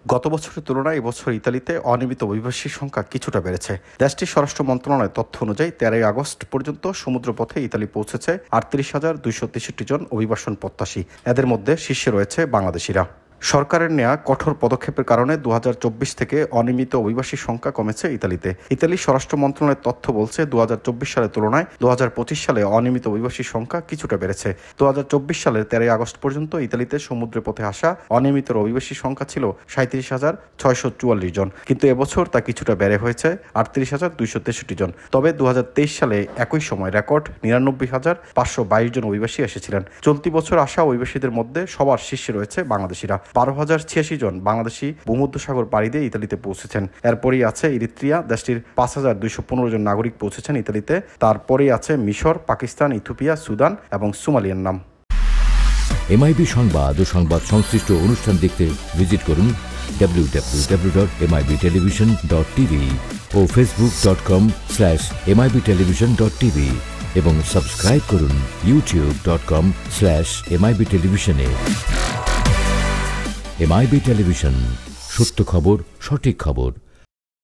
গত বছরের তুলনায় এবছর ইতালিতে অনিয়মিত অভিবাসীর সংখ্যা কিছুটা বেড়েছে। দেশটির স্বরাষ্ট্র মন্ত্রণালয়ের তথ্য অনুযায়ী 13 আগস্ট পর্যন্ত সমুদ্রপথে ইতালি পৌঁছেছে 38,263 জন অভিবাসন প্রত্যাশী। এদের মধ্যে শীর্ষে রয়েছে বাংলাদেশিরা। সরকারের নেয়া কঠোর পদক্ষেপের কারণে 2024 থেকে অনিয়মিত অভিবাসীর সংখ্যা কমেছে ইতালিতে। ইতালির স্বরাষ্ট্র মন্ত্রণালয়ের তথ্য বলছে 2024 সালের তুলনায় 2025 সালে অনিয়মিত অভিবাসীর সংখ্যা কিছুটা বেড়েছে। 2024 সালের 13 আগস্ট পর্যন্ত ইতালিতে সমুদ্রের পথে আসা অনিয়মিত অভিবাসীর সংখ্যা ছিল 37,644 জন, কিন্তু এবছর তা কিছুটা বেড়ে হয়েছে 38,263 জন। তবে 2023 সালে একই সময় রেকর্ড 99,522 জন অভিবাসী এসেছিলেন। চলতি বছর আসা অভিবাসীদের মধ্যে সবার শীর্ষে রয়েছে বাংলাদেশিরা। 12,086 জন বাংলাদেশি ভূমধ্যসাগর পাড়ি দিয়ে ইতালিতে পৌঁছেছেন। এরপরই আছে ইরিত্রিয়া, দেশটির 5,215 জন নাগরিক পৌঁছেছেন ইতালিতে। তারপরেই আছে মিশর, পাকিস্তান, ইথিওপিয়া, সুদান এবং সোমালিয়ার নাম। এমআইবি সংবাদ ও সংবাদ সংশ্লিষ্ট অনুষ্ঠান দেখতে ভিজিট করুন www.mibtelevision.tv ও facebook.com/mibtelevision.tv এবং সাবস্ক্রাইব করুন youtube.com/mibtelevision-এ। এমআইবি টেলিভিশন, সত্য খবর, সঠিক খবর।